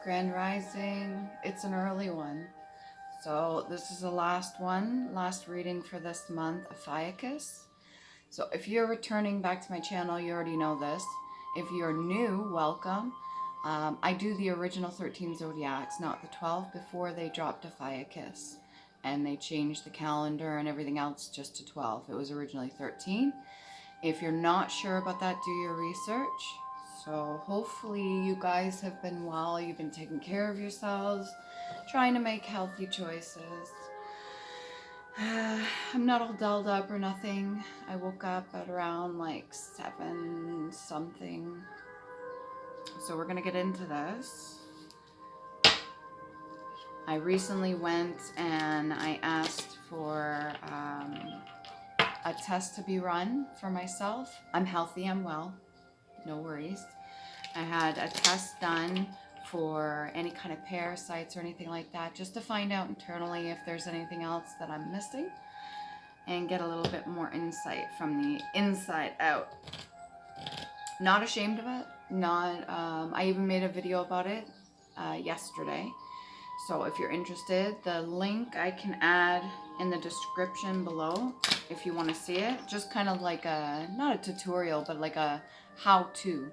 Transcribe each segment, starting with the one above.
Grand Rising. It's an early one. So this is the last one, last reading for this month, Ophiuchus. So if you're returning back to my channel, you already know this. If you're new, welcome. I do the original 13 zodiacs, not the 12, before they dropped Ophiuchus. And they changed the calendar and everything else just to 12. It was originally 13. If you're not sure about that, do your research. So hopefully you guys have been well, you've been taking care of yourselves, trying to make healthy choices. I'm not all dolled up or nothing. I woke up at around like 7 something. So we're gonna get into this. I recently went and I asked for a test to be run for myself. I'm healthy, I'm well, no worries. I had a test done for any kind of parasites or anything like that, just to find out internally if there's anything else that I'm missing and get a little bit more insight from the inside out. Not ashamed of it. I even made a video about it yesterday. So if you're interested, the link I can add in the description below if you want to see it. Just kind of like not a tutorial, but like a how-to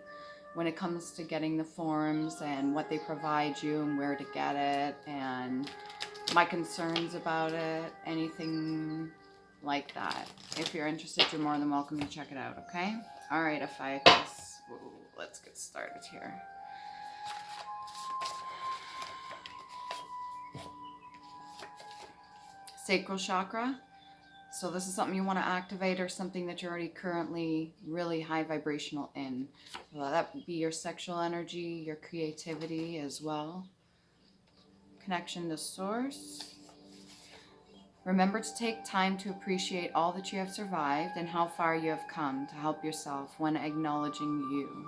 when it comes to getting the forms and what they provide you and where to get it and my concerns about it, anything like that. If you're interested, you're more than welcome to check it out, okay? All right, Ophiuchus, let's get started here. Sacral chakra. So this is something you want to activate or something that you're already currently really high vibrational in. So that would be your sexual energy, your creativity as well. Connection to source. Remember to take time to appreciate all that you have survived and how far you have come to help yourself when acknowledging you.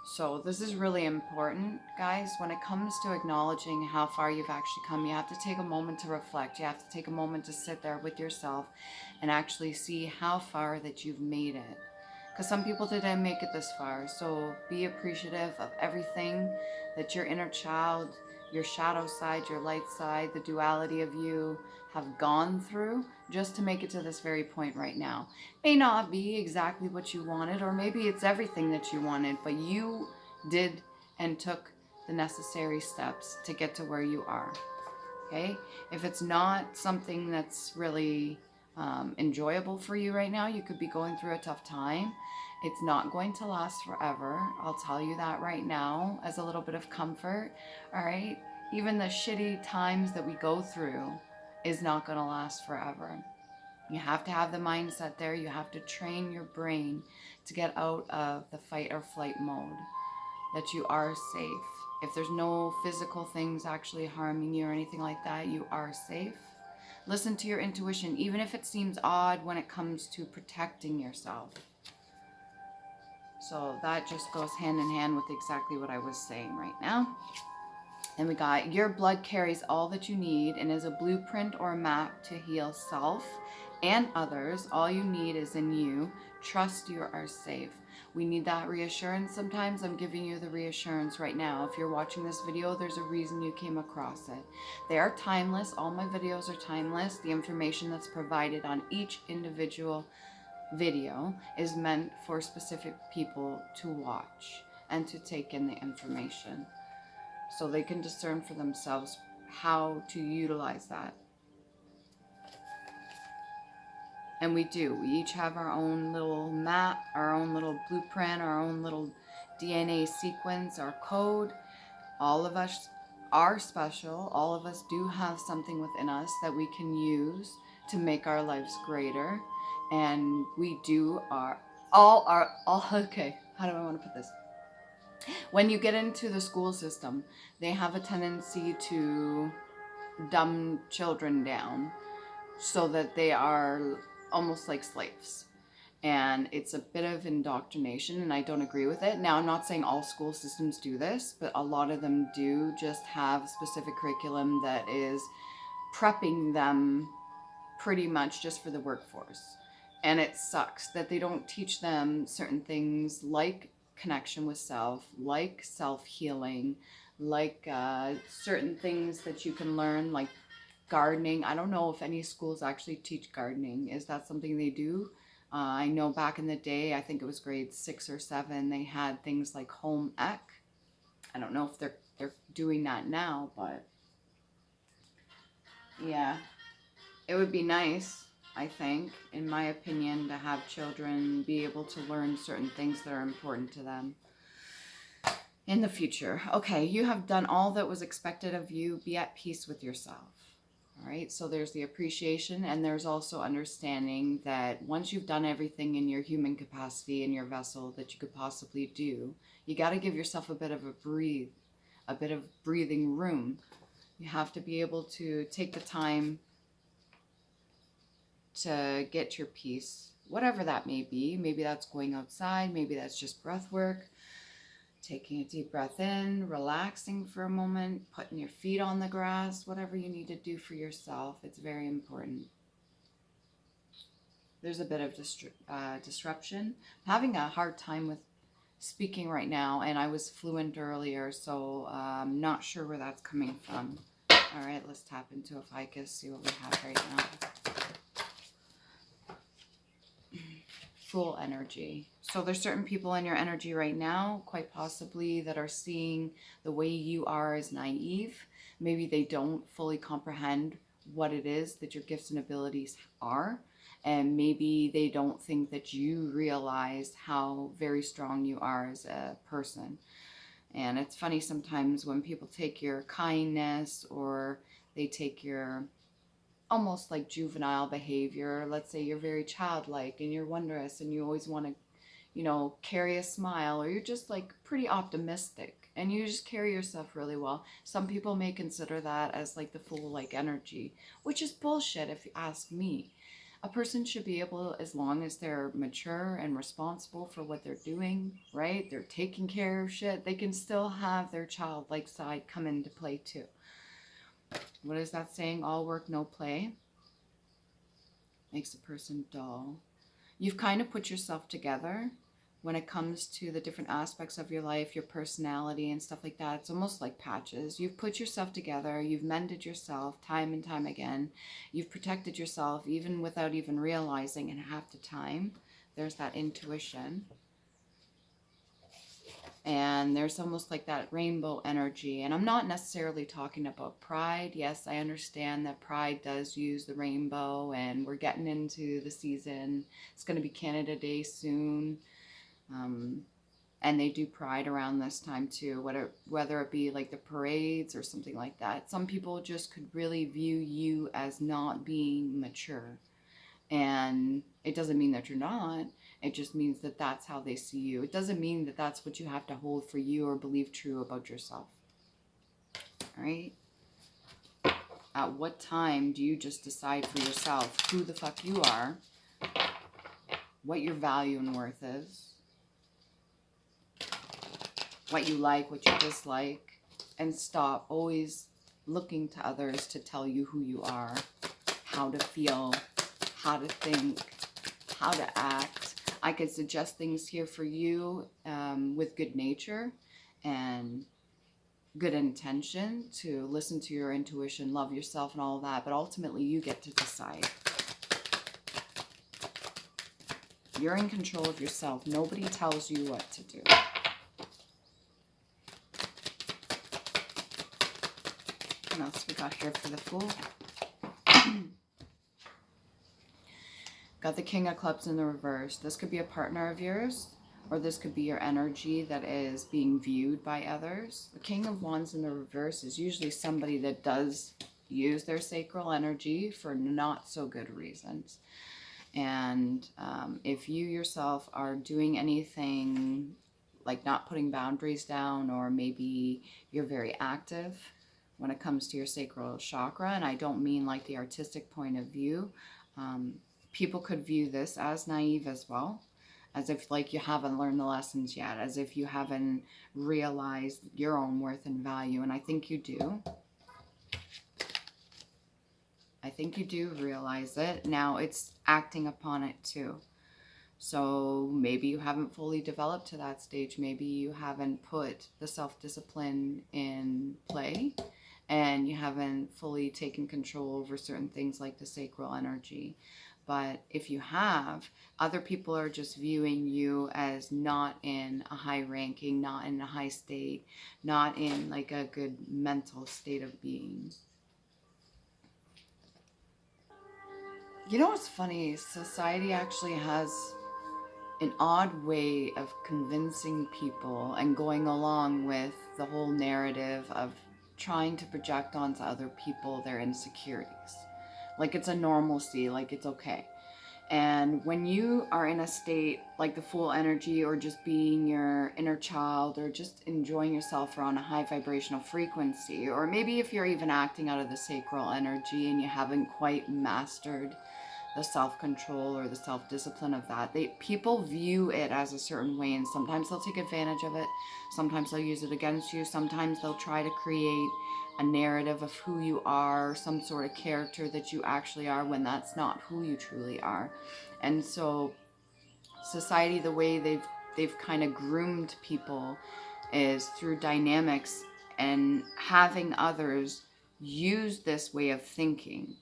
So this is really important, guys. When it comes to acknowledging how far you've actually come, you have to take a moment to reflect. You have to take a moment to sit there with yourself and actually see how far that you've made it. Because some people didn't make it this far. So be appreciative of everything that your inner child, your shadow side, your light side, the duality of you have gone through just to make it to this very point right now. May not be exactly what you wanted, or maybe it's everything that you wanted, but you did and took the necessary steps to get to where you are, okay? If it's not something that's really enjoyable for you right now, you could be going through a tough time. It's not going to last forever. I'll tell you that right now as a little bit of comfort, all right? Even the shitty times that we go through is not going to last forever. You have to have the mindset there. You have to train your brain to get out of the fight or flight mode, that you are safe. If there's no physical things actually harming you or anything like that, you are safe. Listen to your intuition, even if it seems odd when it comes to protecting yourself. So that just goes hand in hand with exactly what I was saying right now. And we got, your blood carries all that you need and is a blueprint or a map to heal self and others. All you need is in you. Trust you are safe. We need that reassurance sometimes. I'm giving you the reassurance right now. If you're watching this video, there's a reason you came across it. They are timeless. All my videos are timeless. The information that's provided on each individual video is meant for specific people to watch and to take in the information, so they can discern for themselves how to utilize that. And we do. We each have our own little map, our own little blueprint, our own little DNA sequence, our code. All of us are special. All of us do have something within us that we can use to make our lives greater. And we do okay, how do I want to put this? When you get into the school system, they have a tendency to dumb children down so that they are almost like slaves. And it's a bit of indoctrination, and I don't agree with it. Now, I'm not saying all school systems do this, but a lot of them do just have specific curriculum that is prepping them pretty much just for the workforce. And it sucks that they don't teach them certain things like connection with self, like self-healing, like certain things that you can learn, like gardening. I don't know if any schools actually teach gardening. Is that something they do? I know back in the day, I think it was grade 6 or 7, they had things like home ec. I don't know if they're doing that now, but yeah, it would be nice, I think, in my opinion, to have children be able to learn certain things that are important to them in the future. Okay, you have done all that was expected of you. Be at peace with yourself. All right, so there's the appreciation, and there's also understanding that once you've done everything in your human capacity in your vessel that you could possibly do, you got to give yourself a bit of a bit of breathing room. You have to be able to take the time to get your peace, whatever that may be. Maybe that's going outside, maybe that's just breath work. Taking a deep breath in, relaxing for a moment, putting your feet on the grass, whatever you need to do for yourself. It's very important. There's a bit of disruption. I'm having a hard time with speaking right now, and I was fluent earlier, so I'm not sure where that's coming from. All right, let's tap into Ophiuchus, see what we have right now. Full energy. So there's certain people in your energy right now, quite possibly, that are seeing the way you are as naive. Maybe they don't fully comprehend what it is that your gifts and abilities are. And maybe they don't think that you realize how very strong you are as a person. And it's funny sometimes when people take your kindness, or they take your almost like juvenile behavior. Let's say you're very childlike and you're wondrous and you always want to, you know, carry a smile, or you're just like pretty optimistic and you just carry yourself really well. Some people may consider that as like the fool-like energy, which is bullshit if you ask me. A person should be able, as long as they're mature and responsible for what they're doing, right? They're taking care of shit. They can still have their childlike side come into play too. What is that saying? All work, no play makes a person dull. You've kind of put yourself together when it comes to the different aspects of your life, your personality and stuff like that. It's almost like patches. You've put yourself together. You've mended yourself time and time again. You've protected yourself even without even realizing, and half the time. There's that intuition. And there's almost like that rainbow energy. And I'm not necessarily talking about pride. Yes, I understand that pride does use the rainbow, and we're getting into the season. It's going to be Canada Day soon. And they do pride around this time too, whether it be like the parades or something like that. Some people just could really view you as not being mature. And it doesn't mean that you're not. It just means that that's how they see you. It doesn't mean that that's what you have to hold for you or believe true about yourself. All right? At what time do you just decide for yourself who the fuck you are, what your value and worth is, what you like, what you dislike, and stop always looking to others to tell you who you are, how to feel, how to think, how to act. I could suggest things here for you with good nature and good intention to listen to your intuition, love yourself and all of that, but ultimately you get to decide. You're in control of yourself. Nobody tells you what to do. What else we got here for the Fool? Got the King of Clubs in the reverse. This could be a partner of yours, or this could be your energy that is being viewed by others. The King of Wands in the reverse is usually somebody that does use their sacral energy for not so good reasons. And if you yourself are doing anything like not putting boundaries down, or maybe you're very active when it comes to your sacral chakra, and I don't mean like the artistic point of view, people could view this as naive as well, as if like you haven't learned the lessons yet, as if you haven't realized your own worth and value. And I think you do. I think you do realize it. Now it's acting upon it too. So maybe you haven't fully developed to that stage. Maybe you haven't put the self-discipline in play, and you haven't fully taken control over certain things like the sacral energy. But if you have, other people are just viewing you as not in a high ranking, not in a high state, not in like a good mental state of being. You know what's funny? Society actually has an odd way of convincing people and going along with the whole narrative of trying to project onto other people their insecurities. Like it's a normalcy, like it's okay. And when you are in a state like the full energy, or just being your inner child, or just enjoying yourself, or on a high vibrational frequency, or maybe if you're even acting out of the sacral energy and you haven't quite mastered the self-control or the self-discipline of that, people view it as a certain way, and sometimes they'll take advantage of it, sometimes they'll use it against you, sometimes they'll try to create a narrative of who you are, some sort of character that you actually are, when that's not who you truly are. And so society, the way they've kind of groomed people is through dynamics, and having others use this way of thinking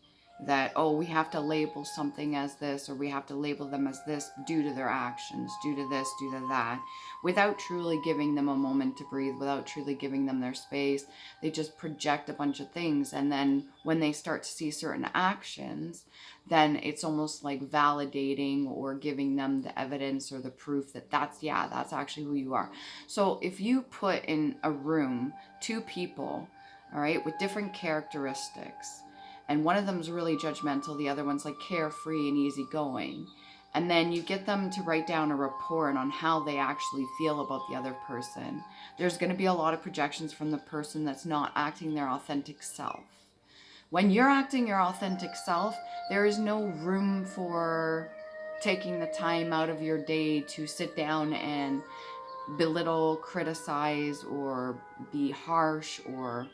that, oh, we have to label something as this, or we have to label them as this due to their actions, due to this, due to that, without truly giving them a moment to breathe, without truly giving them their space. They just project a bunch of things, and then when they start to see certain actions, then it's almost like validating or giving them the evidence or the proof that that's actually who you are. So if you put in a room two people, all right, with different characteristics, and one of them's really judgmental, the other one's like carefree and easygoing, and then you get them to write down a report on how they actually feel about the other person, there's going to be a lot of projections from the person that's not acting their authentic self. When you're acting your authentic self, there is no room for taking the time out of your day to sit down and belittle, criticize, or be harsh, or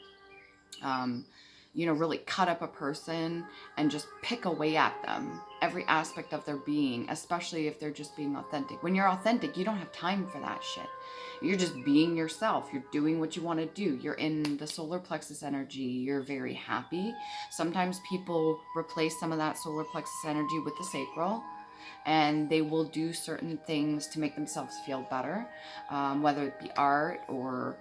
really cut up a person and just pick away at them, every aspect of their being, especially if they're just being authentic. When you're authentic, you don't have time for that shit. You're just being yourself. You're doing what you want to do. You're in the solar plexus energy. You're very happy. Sometimes people replace some of that solar plexus energy with the sacral, and they will do certain things to make themselves feel better, whether it be art or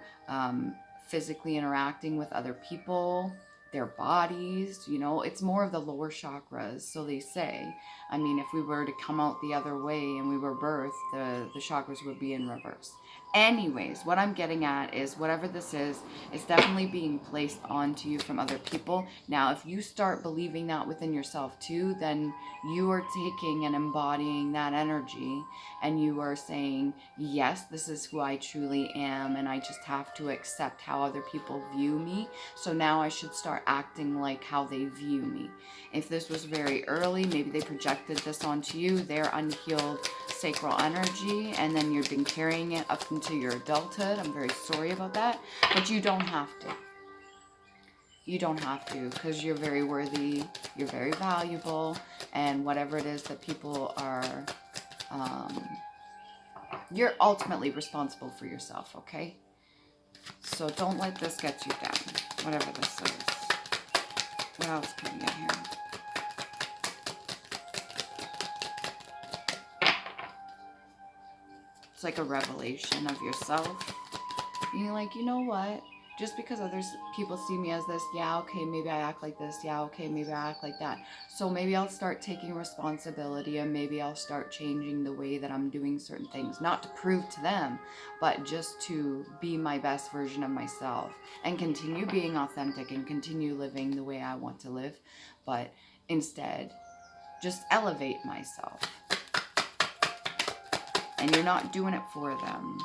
physically interacting with other people, their bodies. It's more of the lower chakras, so they say. I mean, if we were to come out the other way and we were birthed, the chakras would be in reverse. Anyways, what I'm getting at is, whatever this is, it's definitely being placed onto you from other people. Now, if you start believing that within yourself too, then you are taking and embodying that energy, and you are saying, yes, this is who I truly am, and I just have to accept how other people view me. So now I should start acting like how they view me. If this was very early, maybe they projected this onto you, their unhealed sacral energy, and then you've been carrying it up into your adulthood. I'm very sorry about that, but you don't have to. You don't have to, because you're very worthy, you're very valuable, and whatever it is that people are, you're ultimately responsible for yourself, okay? So don't let this get you down, whatever this is. What else can we get here? It's like a revelation of yourself. You're like, you know what? Just because people see me as this, yeah, okay, maybe I act like this, yeah, okay, maybe I act like that. So maybe I'll start taking responsibility, and maybe I'll start changing the way that I'm doing certain things. Not to prove to them, but just to be my best version of myself, and continue being authentic, and continue living the way I want to live. But instead, just elevate myself. And you're not doing it for them.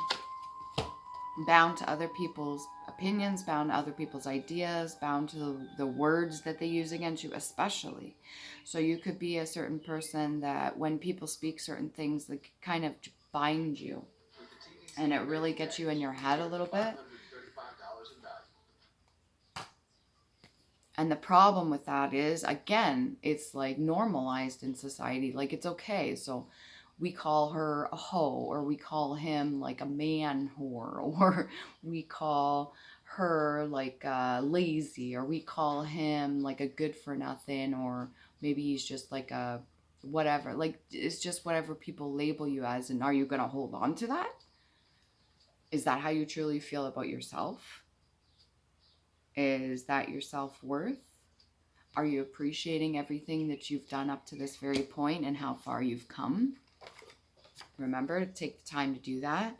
Bound to other people's opinions, bound to other people's ideas, bound to the words that they use against you, especially. So you could be a certain person that when people speak certain things, that kind of bind you, and it really gets you in your head a little bit. And the problem with that is, again, it's like normalized in society, like it's okay. So we call her a hoe, or we call him like a man whore, or we call her like lazy, or we call him like a good for nothing, or maybe he's just like a whatever. Like, it's just whatever people label you as. And are you going to hold on to that? Is that how you truly feel about yourself? Is that your self-worth? Are you appreciating everything that you've done up to this very point and how far you've come? Remember to take the time to do that.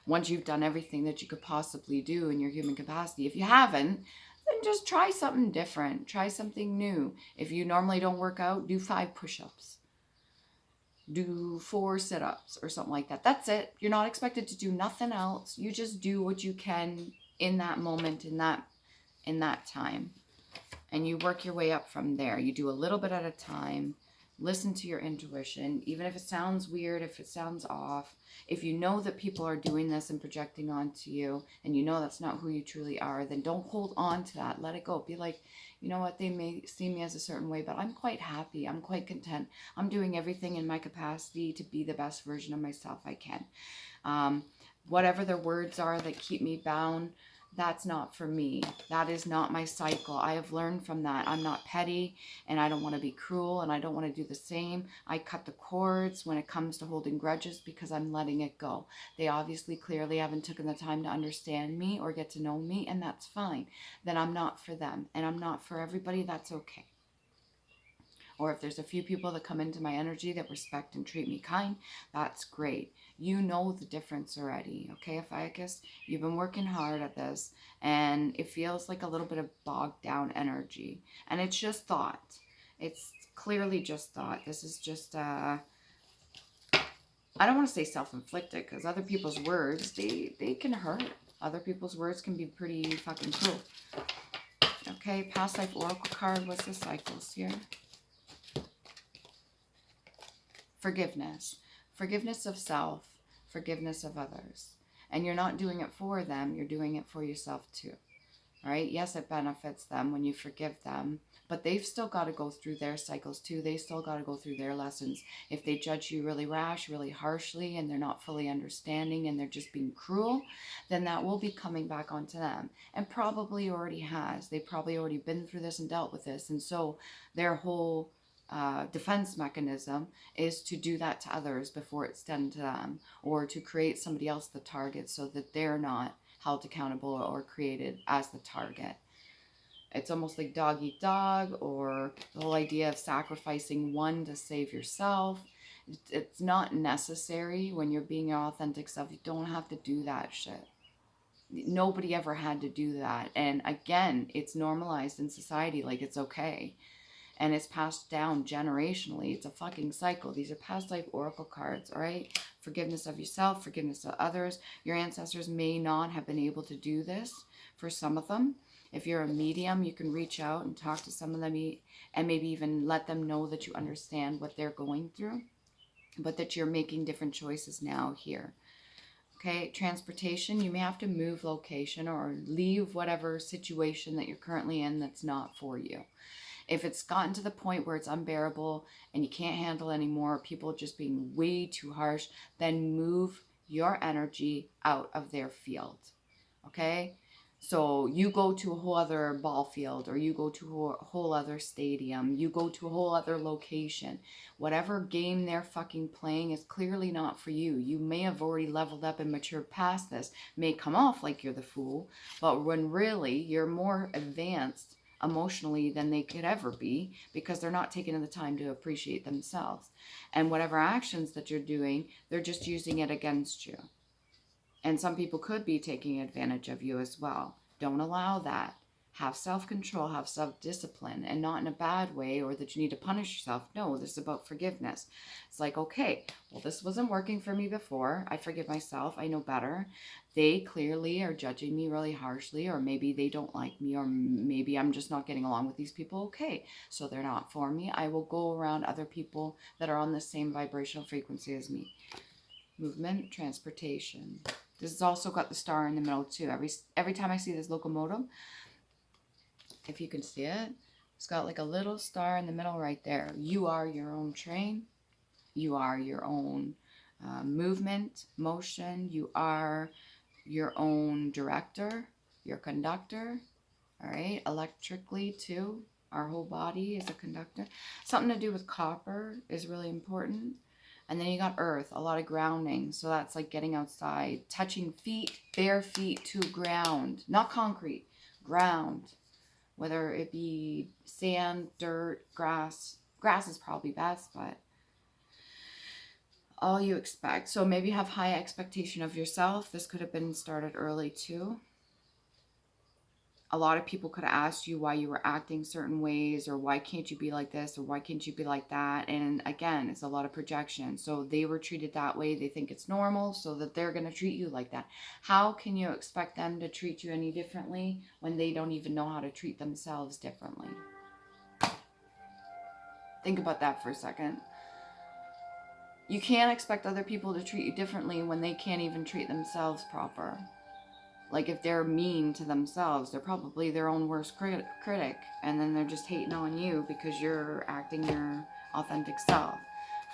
Once you've done everything that you could possibly do in your human capacity. If you haven't, then just try something different. Try something new. If you normally don't work out, do 5 push-ups. Do 4 sit-ups or something like that. That's it. You're not expected to do nothing else. You just do what you can in that moment, in that time. And you work your way up from there. You do a little bit at a time. Listen to your intuition, even if it sounds weird, if it sounds off. If you know that people are doing this and projecting onto you, and you know that's not who you truly are, then don't hold on to that. Let it go. Be like, you know what, they may see me as a certain way, but I'm quite happy. I'm quite content. I'm doing everything in my capacity to be the best version of myself I can. Whatever their words are that keep me bound, that's not for me. That is not my cycle. I have learned from that. I'm not petty, and I don't want to be cruel, and I don't want to do the same. I cut the cords when it comes to holding grudges because I'm letting it go. They obviously clearly haven't taken the time to understand me or get to know me, and that's fine. Then I'm not for them, and I'm not for everybody. That's okay. Or if there's a few people that come into my energy that respect and treat me kind, that's great. You know the difference already, okay, Ophiuchus? You've been working hard at this, and it feels like a little bit of bogged down energy. And it's just thought. It's clearly just thought. This is just, I don't want to say self-inflicted, because other people's words, they can hurt. Other people's words can be pretty fucking cruel. Okay, past life oracle card. What's the cycles here? Forgiveness. Forgiveness of self. Forgiveness of others. And you're not doing it for them. You're doing it for yourself too. All right? Yes, it benefits them when you forgive them. But they've still got to go through their cycles too. They still got to go through their lessons. If they judge you really rash, really harshly, and they're not fully understanding, and they're just being cruel, then that will be coming back onto them. And probably already has. They've probably already been through this and dealt with this. And so their whole defense mechanism is to do that to others before it's done to them, or to create somebody else the target so that they're not held accountable or created as the target. It's almost like dog eat dog, or the whole idea of sacrificing one to save yourself. It's not necessary when you're being your authentic self. You don't have to do that shit. Nobody ever had to do that. And again, it's normalized in society, like it's okay. And it's passed down generationally. It's a fucking cycle. These are past life oracle cards, all right? Forgiveness of yourself, forgiveness of others. Your ancestors may not have been able to do this for some of them. If you're a medium, you can reach out and talk to some of them and maybe even let them know that you understand what they're going through, but that you're making different choices now here. Okay, transportation, you may have to move location or leave whatever situation that you're currently in that's not for you. If it's gotten to the point where it's unbearable and you can't handle anymore, people just being way too harsh, then move your energy out of their field. Okay? So you go to a whole other ball field, or you go to a whole other stadium, you go to a whole other location. Whatever game they're fucking playing is clearly not for you. You may have already leveled up and matured past this. May come off like you're the fool, but when really you're more advanced emotionally than they could ever be, because they're not taking the time to appreciate themselves. And whatever actions that you're doing, they're just using it against you. And some people could be taking advantage of you as well. Don't allow that. Have self-control, have self-discipline, and not in a bad way or that you need to punish yourself. No, this is about forgiveness. It's like, okay, well, this wasn't working for me before. I forgive myself. I know better. They clearly are judging me really harshly, or maybe they don't like me, or maybe I'm just not getting along with these people. Okay, so they're not for me. I will go around other people that are on the same vibrational frequency as me. Movement, transportation. This has also got the star in the middle too. Every time I see this locomotive, if you can see it, it's got like a little star in the middle right there. You are your own train. You are your own movement, motion. You are your own director, your conductor. All right, electrically too. Our whole body is a conductor. Something to do with copper is really important. And then you got earth, a lot of grounding. So that's like getting outside, touching feet, bare feet to ground, not concrete, ground. Whether it be sand, dirt, grass. Grass is probably best, but all you expect. So maybe have high expectation of yourself. This could have been started early too. A lot of people could have asked you why you were acting certain ways, or why can't you be like this, or why can't you be like that. And again, it's a lot of projection. So they were treated that way. They think it's normal, so that they're going to treat you like that. How can you expect them to treat you any differently when they don't even know how to treat themselves differently? Think about that for a second. You can't expect other people to treat you differently when they can't even treat themselves proper. Like if they're mean to themselves, they're probably their own worst critic. And then they're just hating on you because you're acting your authentic self.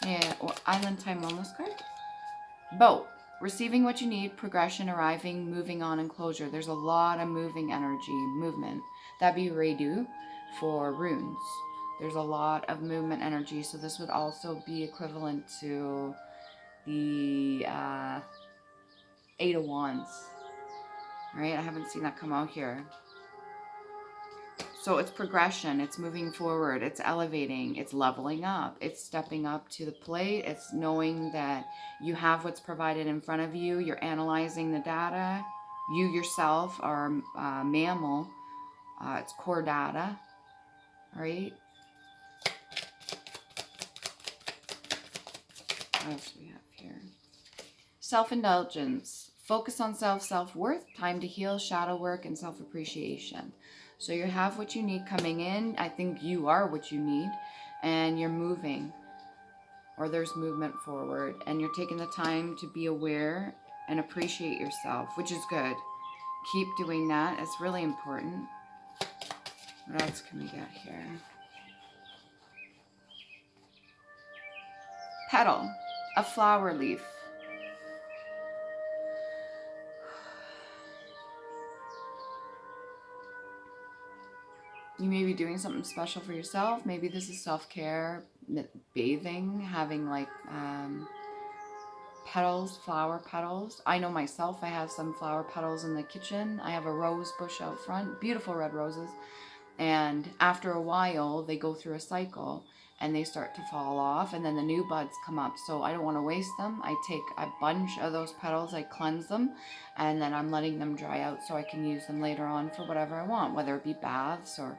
Yeah, or Island Time Wellness card. Boat. Receiving what you need, progression, arriving, moving on, and closure. There's a lot of moving energy, movement. That'd be Redu for runes. There's a lot of movement energy. So this would also be equivalent to the Eight of Wands. Right? I haven't seen that come out here. So it's progression, it's moving forward, it's elevating, it's leveling up, it's stepping up to the plate, it's knowing that you have what's provided in front of you, you're analyzing the data. You yourself are a mammal, it's core data, right? What else do we have here? Self-indulgence. Focus on self-worth, time to heal, shadow work, and self-appreciation. So you have what you need coming in. I think you are what you need, and you're moving, or there's movement forward, and you're taking the time to be aware and appreciate yourself, which is good. Keep doing that. It's really important. What else can we get here? Petal, a flower leaf. You may be doing something special for yourself. Maybe this is self-care, bathing, having like petals, flower petals. I know myself, I have some flower petals in the kitchen. I have a rose bush out front, beautiful red roses. And after a while, they go through a cycle and they start to fall off, and then the new buds come up. So I don't want to waste them. I take a bunch of those petals, I cleanse them, and then I'm letting them dry out so I can use them later on for whatever I want, whether it be baths or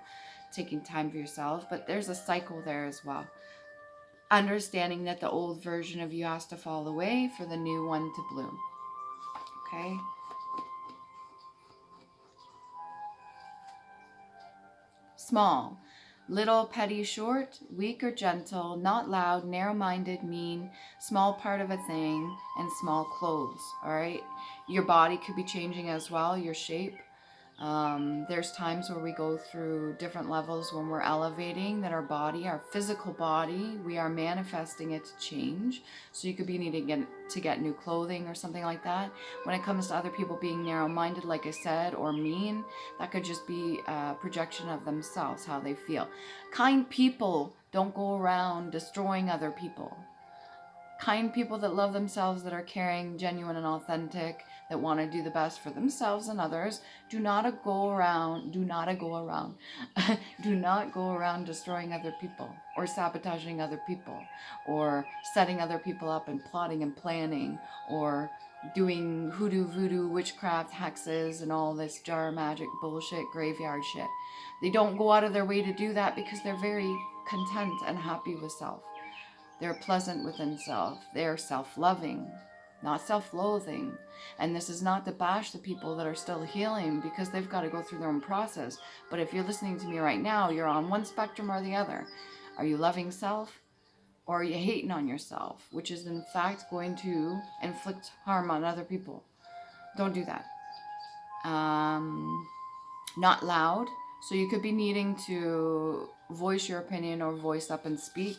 taking time for yourself. But there's a cycle there as well. Understanding that the old version of you has to fall away for the new one to bloom. Okay? Small. Little, petty, short, weak or gentle, not loud, narrow-minded, mean, small part of a thing, and small clothes, all right? Your body could be changing as well, your shape. There's times where we go through different levels when we're elevating, that our body, our physical body, we are manifesting it to change. So you could be needing to get new clothing or something like that. When it comes to other people being narrow-minded, like I said, or mean, that could just be a projection of themselves, how they feel. Kind people don't go around destroying other people. Kind people that love themselves, that are caring, genuine, and authentic, that want to do the best for themselves and others, do not go around destroying other people, or sabotaging other people, or setting other people up and plotting and planning, or doing hoodoo, voodoo, witchcraft, hexes, and all this jar magic bullshit, graveyard shit. They don't go out of their way to do that because they're very content and happy with self. They're pleasant within self. They're self-loving, not self-loathing. And this is not to bash the people that are still healing, because they've got to go through their own process. But if you're listening to me right now, you're on one spectrum or the other. Are you loving self, or are you hating on yourself, which is in fact going to inflict harm on other people? Don't do that. Not loud. So you could be needing to voice your opinion or voice up and speak.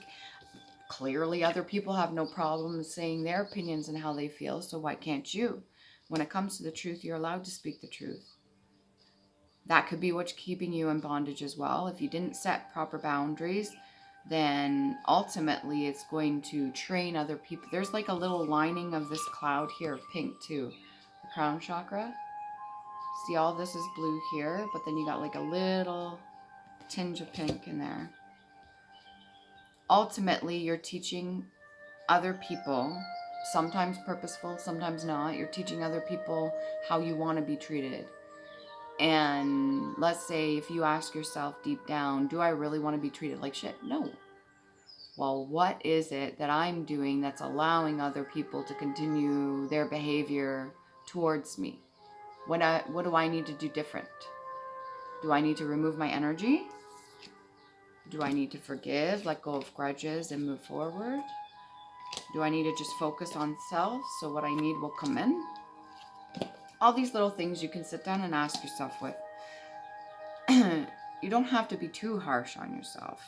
Clearly, other people have no problem saying their opinions and how they feel, so why can't you? When it comes to the truth, you're allowed to speak the truth. That could be what's keeping you in bondage as well. If you didn't set proper boundaries, then ultimately it's going to train other people. There's like a little lining of this cloud here of pink too. The crown chakra. See, all this is blue here, but then you got like a little tinge of pink in there. Ultimately, you're teaching other people, sometimes purposeful, sometimes not. You're teaching other people how you want to be treated. And let's say if you ask yourself deep down, do I really want to be treated like shit? No. Well, what is it that I'm doing that's allowing other people to continue their behavior towards me? What do I need to do different? Do I need to remove my energy? Do I need to forgive, let go of grudges, and move forward? Do I need to just focus on self so what I need will come in? All these little things you can sit down and ask yourself with. You don't have to be too harsh on yourself.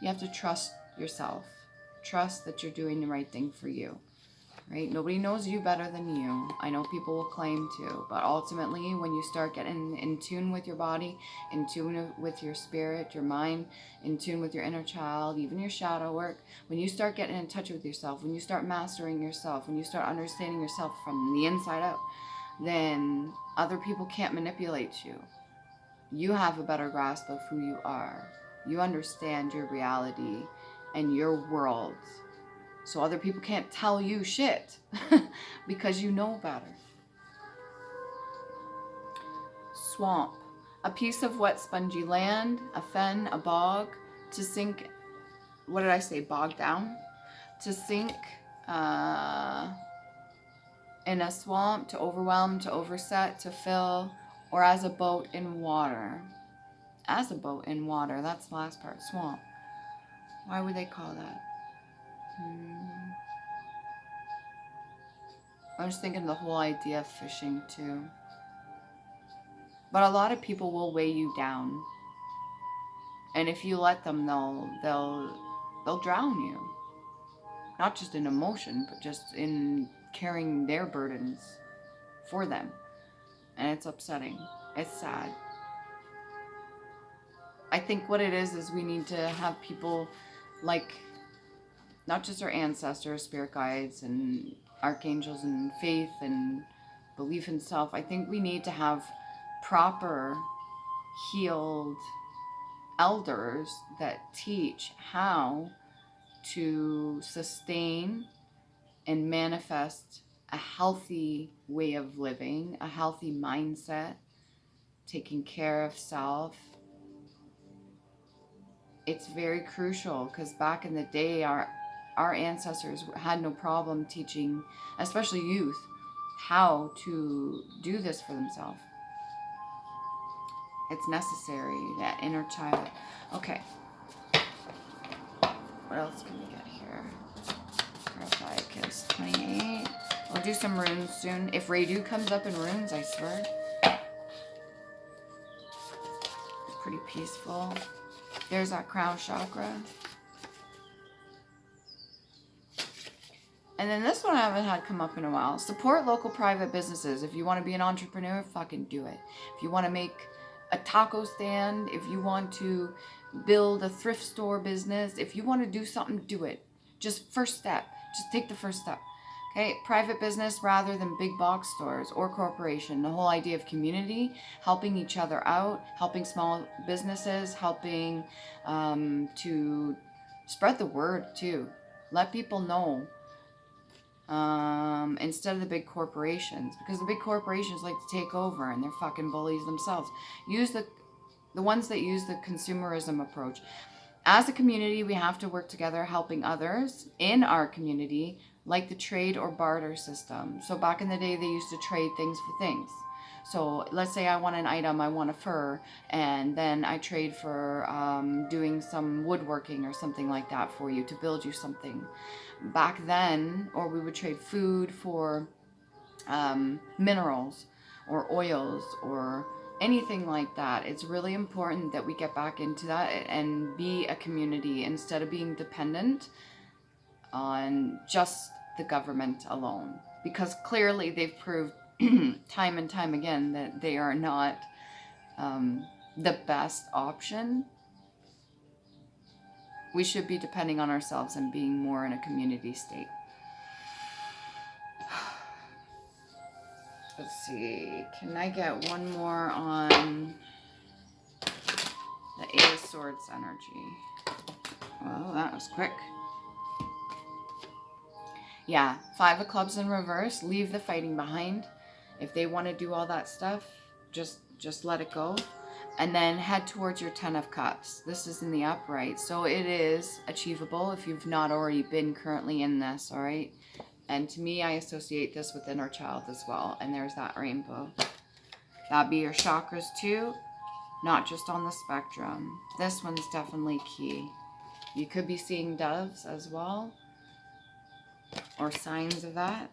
You have to trust yourself. Trust that you're doing the right thing for you. Right? Nobody knows you better than you. I know people will claim to, but ultimately when you start getting in tune with your body, in tune with your spirit, your mind, in tune with your inner child, even your shadow work, when you start getting in touch with yourself, when you start mastering yourself, when you start understanding yourself from the inside out, then other people can't manipulate you. You have a better grasp of who you are. You understand your reality and your world. So other people can't tell you shit because you know better. Swamp. A piece of wet spongy land, a fen, a bog, to sink, what did I say, bog down? To sink in a swamp, to overwhelm, to overset, to fill, or as a boat in water. As a boat in water, that's the last part, swamp. Why would they call that? I was thinking the whole idea of fishing too. But a lot of people will weigh you down. And if you let them, they'll drown you. Not just in emotion, but just in carrying their burdens for them. And it's upsetting. It's sad. I think what it is we need to have people like, not just our ancestors, spirit guides, and archangels, and faith, and belief in self. I think we need to have proper, healed elders that teach how to sustain and manifest a healthy way of living, a healthy mindset, taking care of self. It's very crucial because back in the day, our ancestors had no problem teaching, especially youth, how to do this for themselves. It's necessary, that inner child. Okay. What else can we get here? Ophiuchus 28. We'll do some runes soon. If Radu comes up in runes, I swear. Pretty peaceful. There's that crown chakra. And then this one I haven't had come up in a while. Support local private businesses. If you want to be an entrepreneur, fucking do it. If you want to make a taco stand, if you want to build a thrift store business, if you want to do something, do it. Just first step. Just take the first step. Okay, private business rather than big box stores or corporation. The whole idea of community, helping each other out, helping small businesses, helping to spread the word too. Let people know instead of the big corporations, because the big corporations like to take over and they're fucking bullies themselves. Use the ones that use the consumerism approach. As a community, we have to work together, helping others in our community, like the trade or barter system. So back in the day, they used to trade things for things. So let's say I want an item, I want a fur, and then I trade for doing some woodworking or something like that for you to build you something. Back then, or we would trade food for minerals or oils or anything like that. It's really important that we get back into that and be a community instead of being dependent on just the government alone, because clearly they've proved time and time again that they are not the best option. We should be depending on ourselves and being more in a community state. Let's see, can I get one more on the Eight of Swords energy? Well, that was quick. Yeah, Five of Clubs in reverse. Leave the fighting behind. If they want to do all that stuff, just let it go. And then head towards your Ten of Cups. This is in the upright, so it is achievable if you've not already been currently in this, all right? And to me, I associate this with inner child as well. And there's that rainbow. That'd be your chakras too, not just on the spectrum. This one's definitely key. You could be seeing doves as well, or signs of that.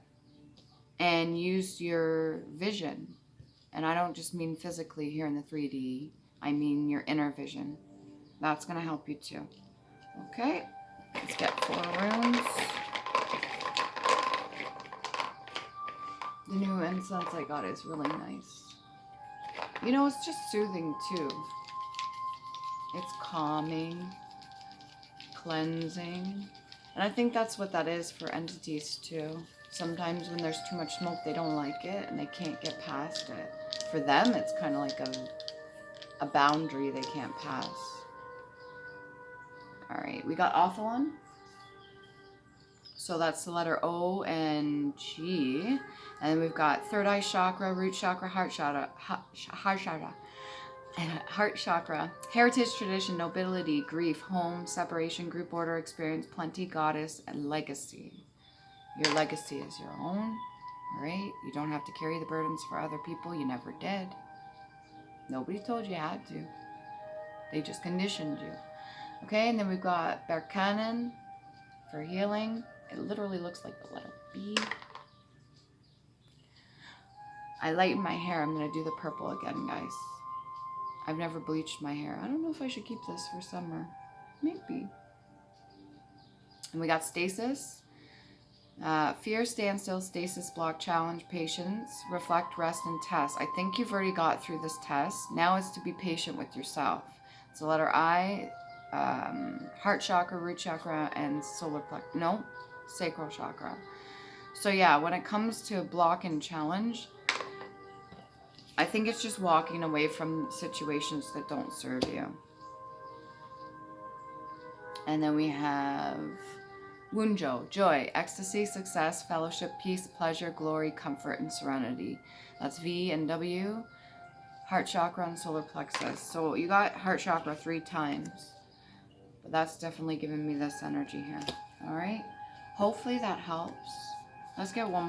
And use your vision. And I don't just mean physically here in the 3D. I mean your inner vision. That's going to help you too. Okay, let's get 4 runes. The new incense I got is really nice. You know, it's just soothing too. It's calming, cleansing. And I think that's what that is for entities too. Sometimes when there's too much smoke, they don't like it and they can't get past it. For them, it's kind of like a boundary they can't pass. All right, we got Ophiuchus. So that's the letter O and G. And then we've got third eye chakra, root chakra, heart chakra, heart chakra, heritage, tradition, nobility, grief, home, separation, group order, experience, plenty, goddess, and legacy. Your legacy is your own, all right? You don't have to carry the burdens for other people. You never did. Nobody told you had to. They just conditioned you. Okay, and then we've got Berkanen for healing. It literally looks like the letter B. I lighten my hair. I'm going to do the purple again, guys. I've never bleached my hair. I don't know if I should keep this for summer. Maybe. And we got stasis. Fear, standstill, stasis, block, challenge, patience, reflect, rest, and test. I think you've already got through this test. Now it's to be patient with yourself. It's the letter I, heart chakra, root chakra, and solar plexus. No, sacral chakra. So yeah, when it comes to block and challenge, I think it's just walking away from situations that don't serve you. And then we have Wunjo, joy, ecstasy, success, fellowship, peace, pleasure, glory, comfort, and serenity. That's V and W, heart chakra and solar plexus. So you got heart chakra 3 times. But that's definitely giving me this energy here. All right. Hopefully that helps. Let's get one more.